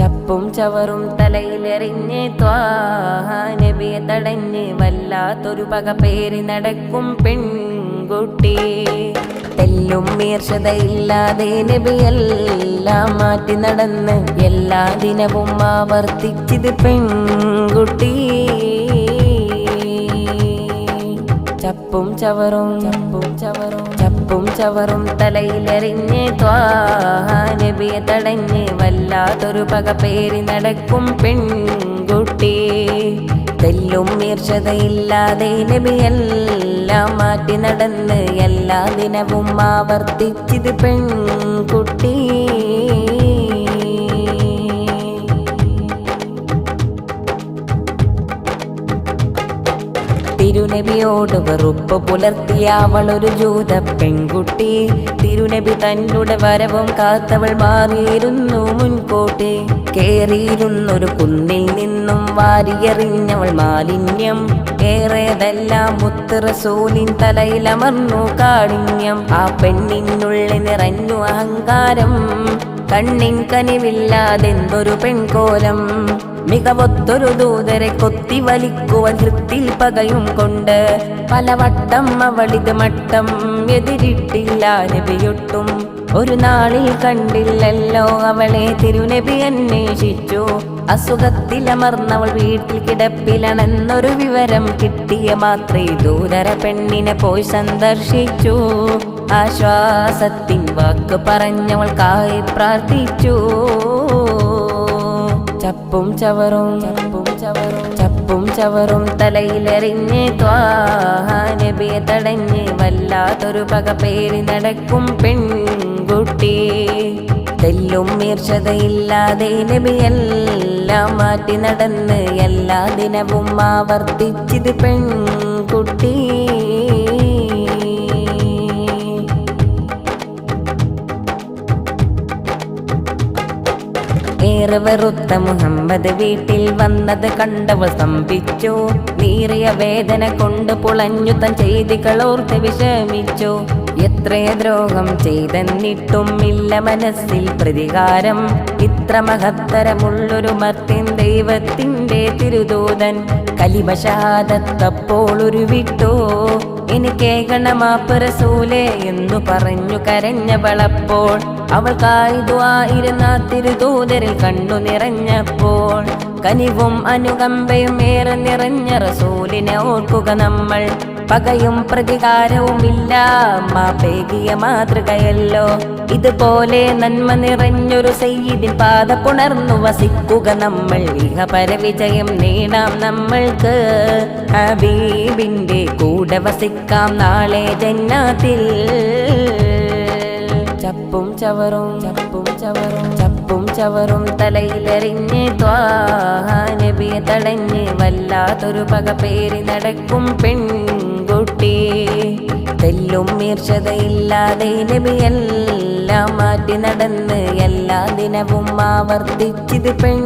ചപ്പും ചവറും തലയിലെറിഞ്ഞ് ത്വാഹ നബിയെ തടഞ്ഞ് വല്ലാത്തൊരു പക പേരി നടക്കും പെൺകുട്ടി. തെല്ലും മീർഷതയില്ലാതെ നബിയെല്ലാം മാറ്റി നടന്ന് എല്ലാ ദിനവും ആവർത്തിച്ചിത് പെൺകുട്ടി. ചപ്പും ചവറും ചപ്പും ചവറും തലയിലെറിഞ്ഞ് ത്വാഹ നബിയെ തടഞ്ഞ് വല്ലാത്തൊരു പക പേരി നടക്കും പെൺകുട്ടി. തെല്ലും മീർഷതയില്ലാതെ നബിയെല്ലാം മാറ്റി നടന്ന് എല്ലാ ദിനവും ആവർത്തിച്ചിത് പെൺകുട്ടി. തിരുനബിയോട് വെറുപ്പ് പുലർത്തിയ അവളൊരു ജൂത പെൺകുട്ടി. തിരുനബി തന്നുടെ വരവും കാത്തവൾ മാറിയിരുന്നു മുൻകൂട്ടി. കേറിയിരുന്നൊരു കുന്നിൽ നിന്നും വാരിയെറിഞ്ഞവൾ മാലിന്യം. ഏറേതെല്ലാം മുത്ത് റസൂലിൻ തലയിലമർന്നു കാഠിന്യം. ആ പെണ്ണിനുള്ളിൽ നിറഞ്ഞു അഹങ്കാരം. കണ്ണിൻ കനിവില്ലാതെന്തൊരു പെൺകോലം. മികവൊത്തൊരു ദൂതരെ കൊത്തി വലിക്കുവാൻ ഹൃത്തിൽ പകയും കൊണ്ട് പലവട്ടം അവളിത് മട്ടം എതിരിട്ടില്ല നബിയൊട്ടും. ഒരു നാളിൽ കണ്ടില്ലല്ലോ അവളെ തിരുനബി അന്വേഷിച്ചു. അസുഖത്തിലമർന്നവൾ വീട്ടിൽ കിടപ്പിലാണെന്നൊരു വിവരം കിട്ടിയ മാത്രേ ദൂതര പെണ്ണിനെ പോയി സന്ദർശിച്ചു. ആശ്വാസത്തിൻ വാക്ക് പറഞ്ഞവൾക്കായി പ്രാർത്ഥിച്ചു. ചപ്പും ചവറും തലയിലെറിഞ്ഞ് ത്വാഹ നബിയെ തടഞ്ഞ് വല്ലാത്തൊരു പക പേരി നടക്കും പെൺകുട്ടി. തെല്ലും മീർഷതയില്ലാതെ നബിയെല്ലാം മാറ്റി നടന്ന് എല്ലാ ദിനവും ആവർത്തിച്ചിത് പെൺകുട്ടി. ഏറെ വെറുത്ത മുഹമ്മദ് വീട്ടിൽ വന്നത് കണ്ടവൾ സ്തംഭിച്ചു. നീറിയ വേദന കൊണ്ട് പുളഞ്ഞു തൻ ചെയ്തികളോർത്ത് വിഷമിച്ചു. എത്രേ ദ്രോഹം ചെയ്തെന്നിട്ടും ഇല്ല മനസ്സിൽ പ്രതികാരം. ഇത്ര മഹത്തരമുള്ളൊരു മർത്യൻ ദൈവത്തിൻ്റെ തിരുദൂതൻ. കലിമ ഷഹാദത്തപ്പോൾ ഉരുവിട്ടു. എനിക്കേകണമാപ്പ് റസൂലേ എന്നു പറഞ്ഞു കരഞ്ഞവളപ്പോൾ അവൾക്കായി ദുആയിരുന്ന തിരുദൂതരിൽ കണ്ണു നിറഞ്ഞപ്പോൾ കനിവും അനുകമ്പയും ഏറെ നിറഞ്ഞ റസൂലിനെ ഓർക്കുക നമ്മൾ. പകയും പ്രതികാരവും ഇല്ല മാപേകിയ മാതൃകയല്ലോ. ഇതുപോലെ നന്മ നിറഞ്ഞൊരു സയ്യിദിൻ പാത പുണർന്നു വസിക്കുക നമ്മൾ. ഇഹപര വിജയം നേടാം നമ്മൾക്ക്. ഹബീബിന്റെ കൂടെ വസിക്കാം നാളെ ജന്നാത്തിൽ. ചപ്പും ചവറും തലയിലെറിഞ്ഞ് ത്വാഹ നബിയെ തടഞ്ഞ് വല്ലാത്തൊരു പക പേരി നടക്കും പെൺകുട്ടി. തെല്ലും മീർഷതയില്ലാതെ നബിയെല്ലാം മാറ്റി നടന്ന് എല്ലാ ദിനവും ആവർത്തിച്ചിത് പെൺ